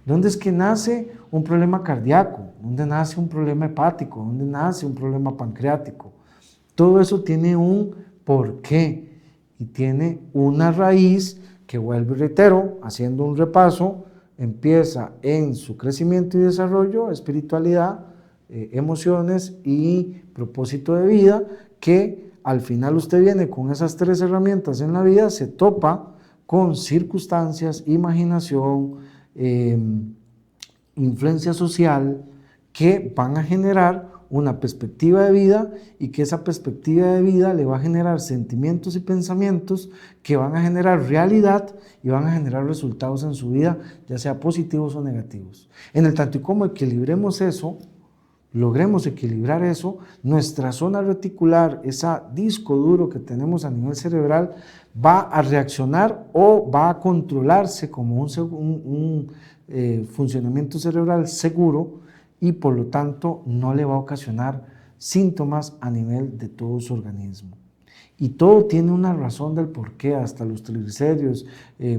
Speaker 1: ¿Dónde es que nace un problema cardíaco? ¿Dónde nace un problema hepático? ¿Dónde nace un problema pancreático? Todo eso tiene un porqué y tiene una raíz que, vuelvo y reitero, haciendo un repaso, empieza en su crecimiento y desarrollo, espiritualidad, emociones y propósito de vida, que al final usted viene con esas 3 herramientas en la vida, se topa con circunstancias, imaginación, influencia social, que van a generar una perspectiva de vida y que esa perspectiva de vida le va a generar sentimientos y pensamientos que van a generar realidad y van a generar resultados en su vida, ya sea positivos o negativos. En el tanto y como equilibremos eso, logremos equilibrar eso, nuestra zona reticular, ese disco duro que tenemos a nivel cerebral, va a reaccionar o va a controlarse como un funcionamiento cerebral seguro, y por lo tanto no le va a ocasionar síntomas a nivel de todo su organismo. Y todo tiene una razón del por qué, hasta los triglicéridos,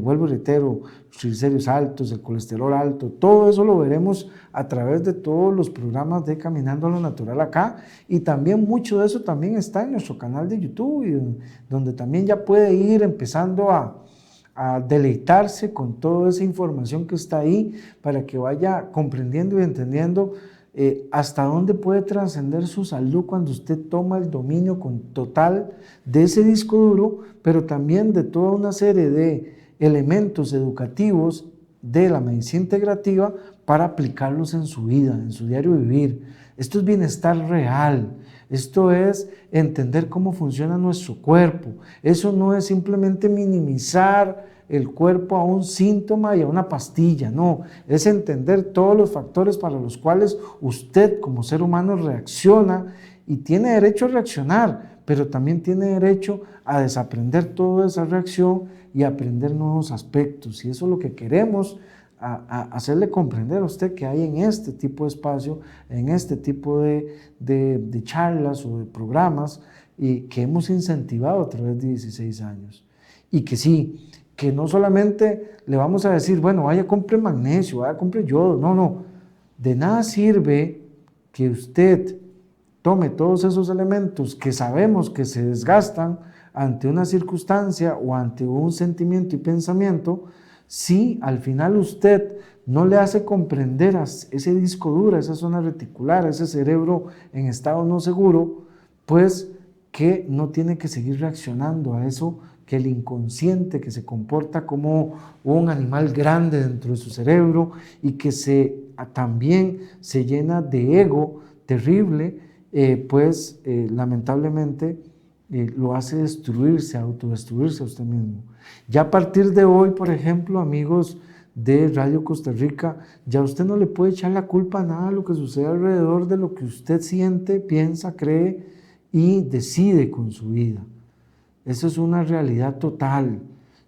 Speaker 1: vuelvo y reitero, los triglicéridos altos, el colesterol alto, todo eso lo veremos a través de todos los programas de Caminando a lo Natural acá, y también mucho de eso también está en nuestro canal de YouTube, donde también ya puede ir empezando a deleitarse con toda esa información que está ahí, para que vaya comprendiendo y entendiendo hasta dónde puede trascender su salud cuando usted toma el dominio total de ese disco duro, pero también de toda una serie de elementos educativos de la medicina integrativa para aplicarlos en su vida, en su diario vivir. Esto es bienestar real. Esto es entender cómo funciona nuestro cuerpo. Eso no es simplemente minimizar el cuerpo a un síntoma y a una pastilla, no. Es entender todos los factores para los cuales usted como ser humano reacciona, y tiene derecho a reaccionar, pero también tiene derecho a desaprender toda esa reacción y aprender nuevos aspectos. Y eso es lo que queremos hacerle comprender a usted, que hay en este tipo de espacio, en este tipo de charlas o de programas, y que hemos incentivado a través de 16 años. Y que sí, que no solamente le vamos a decir, bueno, vaya, compre magnesio, vaya, compre yodo. No, no. De nada sirve que usted tome todos esos elementos que sabemos que se desgastan ante una circunstancia o ante un sentimiento y pensamiento, si al final usted no le hace comprender a ese disco duro, a esa zona reticular, a ese cerebro en estado no seguro, pues que no tiene que seguir reaccionando a eso, que el inconsciente, que se comporta como un animal grande dentro de su cerebro y que también se llena de ego terrible, lamentablemente lo hace destruirse, autodestruirse a usted mismo. Ya a partir de hoy, por ejemplo, amigos de Radio Costa Rica, ya usted no le puede echar la culpa a nada de lo que sucede alrededor de lo que usted siente, piensa, cree y decide con su vida. Eso es una realidad total.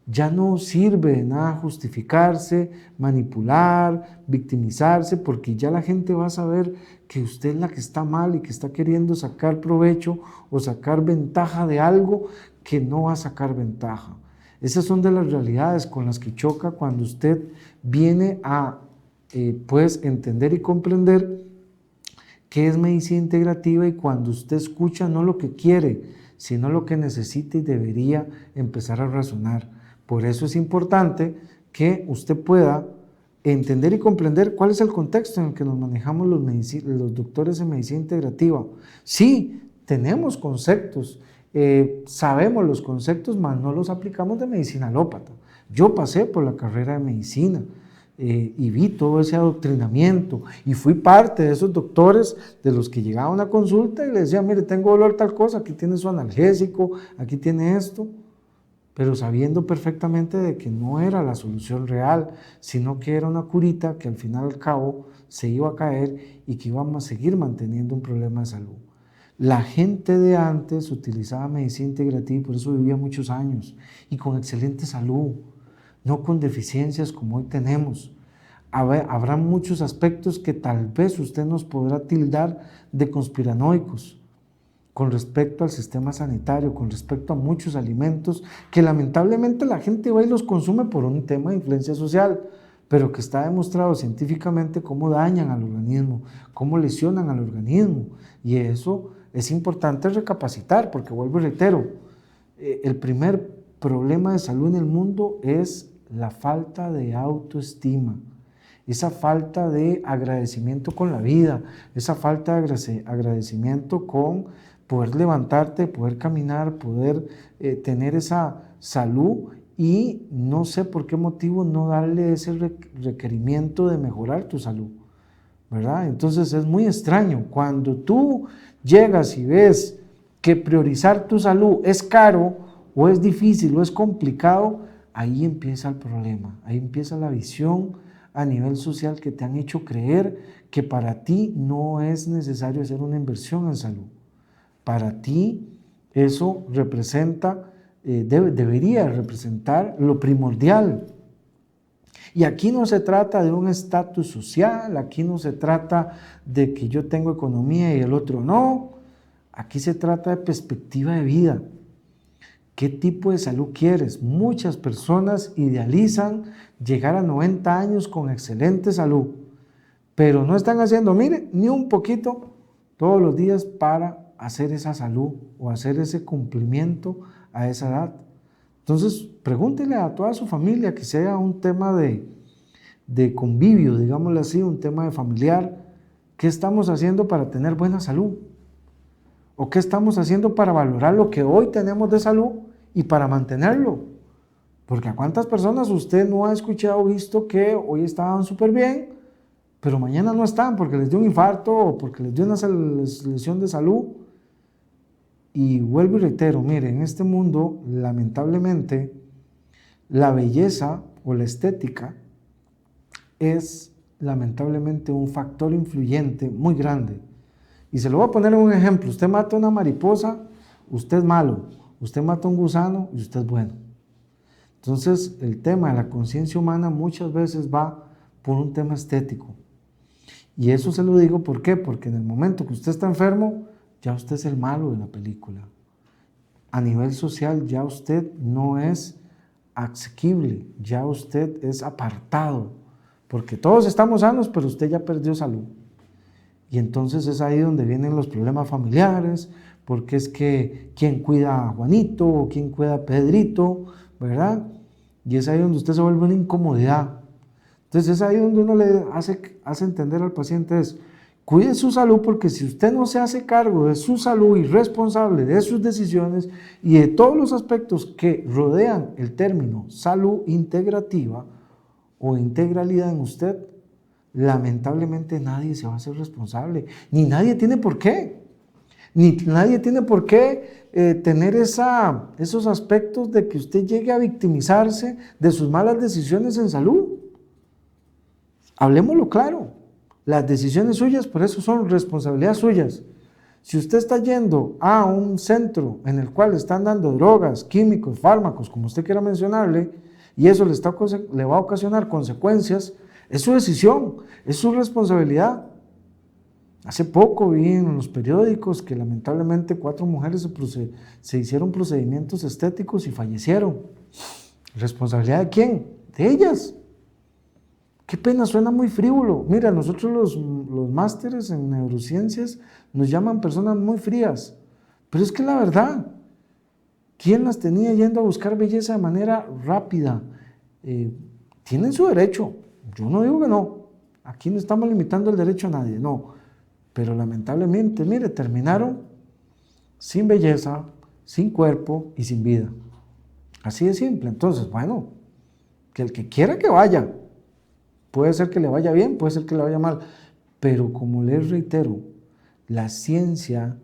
Speaker 1: Ya no sirve de nada justificarse, manipular, victimizarse, porque ya la gente va a saber que usted es la que está mal y que está queriendo sacar provecho o sacar ventaja de algo que no va a sacar ventaja. Esas son de las realidades con las que choca cuando usted viene a entender y comprender qué es medicina integrativa, y cuando usted escucha no lo que quiere, sino lo que necesita y debería empezar a razonar. Por eso es importante que usted pueda entender y comprender cuál es el contexto en el que nos manejamos los doctores en medicina integrativa. Sí, tenemos conceptos, sabemos los conceptos, mas no los aplicamos de medicina alópata. Yo pasé por la carrera de medicina y vi todo ese adoctrinamiento y fui parte de esos doctores de los que llegaban a una consulta y le decían, mire, tengo dolor tal cosa, aquí tiene su analgésico, aquí tiene esto, pero sabiendo perfectamente de que no era la solución real, sino que era una curita que al final al cabo se iba a caer y que íbamos a seguir manteniendo un problema de salud. La gente de antes utilizaba medicina integrativa y por eso vivía muchos años y con excelente salud, no con deficiencias como hoy tenemos. Habrá muchos aspectos que tal vez usted nos podrá tildar de conspiranoicos con respecto al sistema sanitario, con respecto a muchos alimentos que lamentablemente la gente va y los consume por un tema de influencia social, pero que está demostrado científicamente cómo dañan al organismo, cómo lesionan al organismo, y eso es importante recapacitar, porque vuelvo y reitero, el primer problema de salud en el mundo es la falta de autoestima. esa falta de agradecimiento con la vida, esa falta de agradecimiento con poder levantarte, poder caminar, poder tener esa salud y no sé por qué motivo no darle ese requerimiento de mejorar tu salud, ¿verdad? Entonces es muy extraño cuando tú llegas y ves que priorizar tu salud es caro o es difícil o es complicado, ahí empieza el problema, ahí empieza la visión a nivel social que te han hecho creer que para ti no es necesario hacer una inversión en salud. Para ti eso representa, debería representar lo primordial. Y aquí no se trata de un estatus social, aquí no se trata de que yo tengo economía y el otro no, aquí se trata de perspectiva de vida. ¿Qué tipo de salud quieres? Muchas personas idealizan llegar a 90 años con excelente salud, pero no están haciendo, mire, ni un poquito todos los días para hacer esa salud o hacer ese cumplimiento a esa edad. Entonces, pregúntele a toda su familia que sea un tema de convivio, digámoslo así, un tema de familiar, ¿qué estamos haciendo para tener buena salud? ¿O qué estamos haciendo para valorar lo que hoy tenemos de salud y para mantenerlo? Porque a cuántas personas usted no ha escuchado o visto que hoy estaban súper bien, pero mañana no están porque les dio un infarto o porque les dio una lesión de salud. Y vuelvo y reitero, mire, en este mundo, lamentablemente, la belleza o la estética es lamentablemente un factor influyente muy grande. Y se lo voy a poner en un ejemplo. Usted mata una mariposa, usted es malo. Usted mata un gusano y usted es bueno. Entonces, el tema de la conciencia humana muchas veces va por un tema estético. Y eso se lo digo, ¿por qué? Porque en el momento que usted está enfermo, ya usted es el malo de la película. A nivel social, ya usted no es asequible, ya usted es apartado. Porque todos estamos sanos, pero usted ya perdió salud. Y entonces es ahí donde vienen los problemas familiares, porque es que quién cuida a Juanito o quién cuida a Pedrito, ¿verdad? Y es ahí donde usted se vuelve una incomodidad. Entonces es ahí donde uno le hace entender al paciente es, cuide su salud porque si usted no se hace cargo de su salud y responsable de sus decisiones y de todos los aspectos que rodean el término salud integrativa o integralidad en usted, lamentablemente nadie se va a hacer responsable, ni nadie tiene por qué. Ni nadie tiene por qué tener esos aspectos de que usted llegue a victimizarse de sus malas decisiones en salud. Hablemoslo claro, las decisiones suyas, por eso son responsabilidades suyas. Si usted está yendo a un centro en el cual están dando drogas, químicos, fármacos, como usted quiera mencionarle, y eso le va a ocasionar consecuencias, es su decisión, es su responsabilidad. Hace poco vi en los periódicos que lamentablemente 4 mujeres se hicieron procedimientos estéticos y fallecieron. ¿Responsabilidad de quién? De ellas. Qué pena, suena muy frívolo. Mira, nosotros los másteres en neurociencias nos llaman personas muy frías, pero es que la verdad, ¿quién las tenía yendo a buscar belleza de manera rápida? Tienen su derecho, yo no digo que no, aquí no estamos limitando el derecho a nadie, no. Pero lamentablemente, mire, terminaron sin belleza, sin cuerpo y sin vida. Así de simple. Entonces, bueno, que el que quiera que vaya, puede ser que le vaya bien, puede ser que le vaya mal, pero como les reitero, la ciencia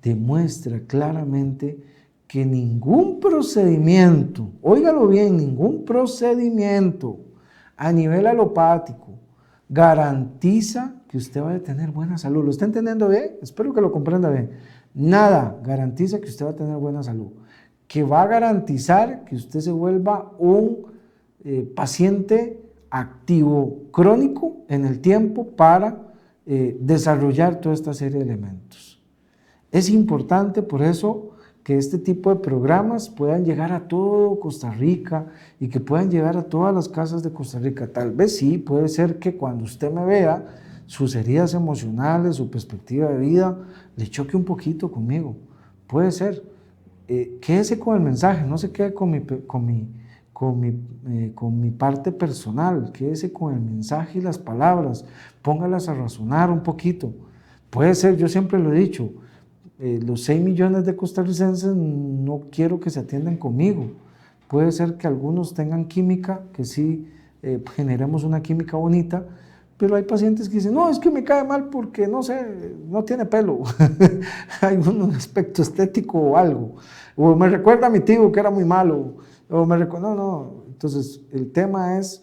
Speaker 1: demuestra claramente que ningún procedimiento, óigalo bien, ningún procedimiento a nivel alopático garantiza que usted vaya a tener buena salud. ¿Lo está entendiendo bien? Espero que lo comprenda bien. Nada garantiza que usted va a tener buena salud. Que va a garantizar que usted se vuelva un paciente activo crónico en el tiempo para desarrollar toda esta serie de elementos. Es importante por eso que este tipo de programas puedan llegar a todo Costa Rica y que puedan llegar a todas las casas de Costa Rica. Tal vez sí, puede ser que cuando usted me vea, sus heridas emocionales, su perspectiva de vida, le choque un poquito conmigo. Puede ser. Quédese con el mensaje, no se quede con con mi parte personal, quédese con el mensaje y las palabras, póngalas a razonar un poquito. Puede ser, yo siempre lo he dicho, los 6 millones de costarricenses no quiero que se atiendan conmigo. Puede ser que algunos tengan química, que sí generemos una química bonita, pero hay pacientes que dicen, no, es que me cae mal porque, no sé, no tiene pelo, hay un aspecto estético o algo, o me recuerda a mi tío que era muy malo, o me recuerda, no. Entonces, el tema es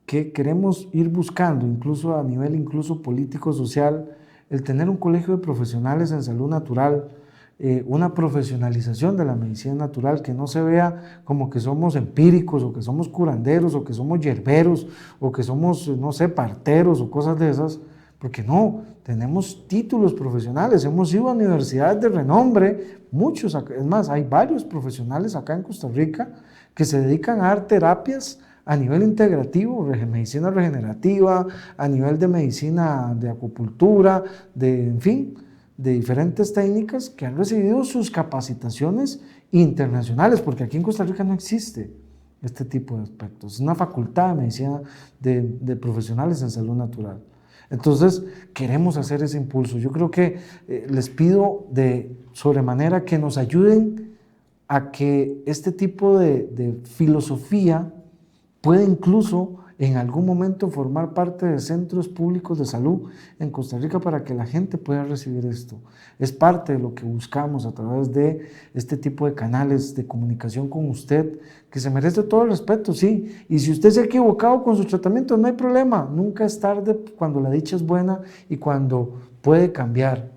Speaker 1: que queremos ir buscando, incluso a nivel incluso político, social, el tener un colegio de profesionales en salud natural, una profesionalización de la medicina natural, que no se vea como que somos empíricos o que somos curanderos o que somos yerberos o que somos, no sé, parteros o cosas de esas, porque no, tenemos títulos profesionales, hemos ido a universidades de renombre, muchos, es más, hay varios profesionales acá en Costa Rica que se dedican a dar terapias a nivel integrativo, medicina regenerativa, a nivel de medicina de acupuntura, en fin, de diferentes técnicas que han recibido sus capacitaciones internacionales, porque aquí en Costa Rica no existe este tipo de aspectos. Es una facultad de medicina de profesionales en salud natural. Entonces, queremos hacer ese impulso. Yo creo que les pido de sobremanera que nos ayuden a que este tipo de filosofía puede incluso en algún momento formar parte de centros públicos de salud en Costa Rica para que la gente pueda recibir esto. Es parte de lo que buscamos a través de este tipo de canales de comunicación con usted, que se merece todo el respeto, sí. Y si usted se ha equivocado con sus tratamientos, no hay problema. Nunca es tarde cuando la dicha es buena y cuando puede cambiar.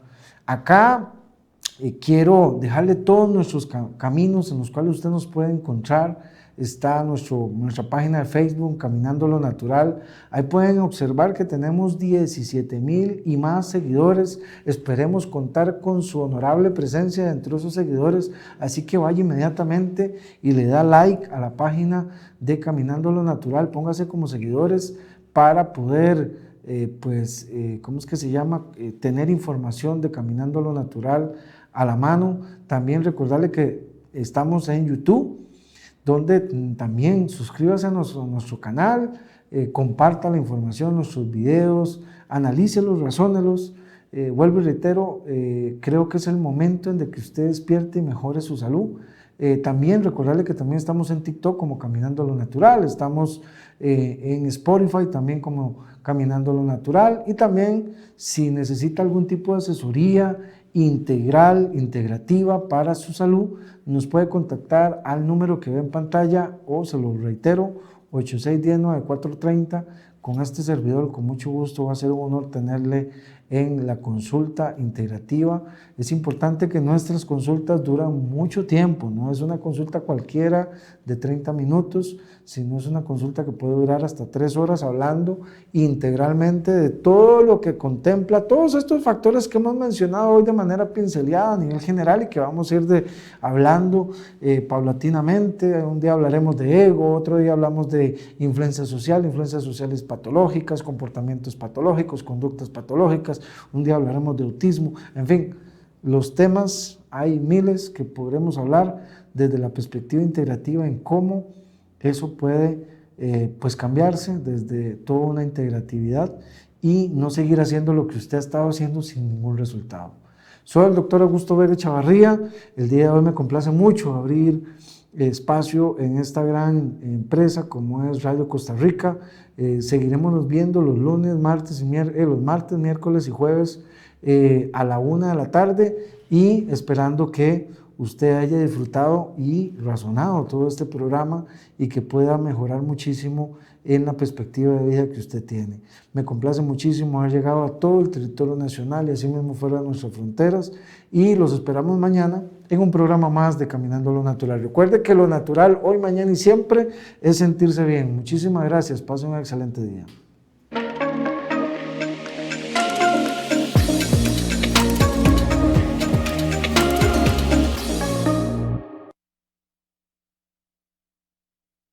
Speaker 1: Acá quiero dejarle todos nuestros caminos en los cuales usted nos puede encontrar. Está nuestra página de Facebook, Caminando lo Natural. Ahí pueden observar que tenemos 17,000 y más seguidores. Esperemos contar con su honorable presencia dentro de esos seguidores. Así que vaya inmediatamente y le da like a la página de Caminando lo Natural. Póngase como seguidores para poder, ¿cómo es que se llama? Tener información de Caminando lo Natural a la mano. También recordarle que estamos en YouTube, donde también suscríbase a nuestro canal, comparta la información, nuestros videos, analícelos, razónelos. Vuelvo y reitero, creo que es el momento en que usted despierte y mejore su salud. También recordarle que también estamos en TikTok como Caminando lo Natural, estamos en Spotify también como Caminando lo Natural, y también si necesita algún tipo de asesoría integral, integrativa para su salud, nos puede contactar al número que ve en pantalla, o se lo reitero, 8610-9430. Con este servidor, con mucho gusto, va a ser un honor tenerle en la consulta integrativa. Es importante que nuestras consultas duran mucho tiempo, no es una consulta cualquiera de 30 minutos, sino es una consulta que puede durar hasta 3 horas hablando integralmente de todo lo que contempla, todos estos factores que hemos mencionado hoy de manera pinceleada a nivel general y que vamos a ir hablando paulatinamente. Un día hablaremos de ego, otro día hablamos de influencias sociales patológicas, comportamientos patológicos, conductas patológicas, un día hablaremos de autismo, en fin, los temas hay miles que podremos hablar desde la perspectiva integrativa en cómo eso puede cambiarse desde toda una integratividad y no seguir haciendo lo que usted ha estado haciendo sin ningún resultado. Soy el doctor Augusto Vélez Chavarría. El día de hoy me complace mucho abrir espacio en esta gran empresa como es Radio Costa Rica. Seguiremos viendo los lunes, martes, miércoles y jueves a la 1 de la tarde, y esperando que usted haya disfrutado y razonado todo este programa y que pueda mejorar muchísimo en la perspectiva de vida que usted tiene. Me complace muchísimo haber llegado a todo el territorio nacional y así mismo fuera de nuestras fronteras, y los esperamos mañana en un programa más de Caminando lo Natural. Recuerde que lo natural hoy, mañana y siempre es sentirse bien. Muchísimas gracias, pasen un excelente día.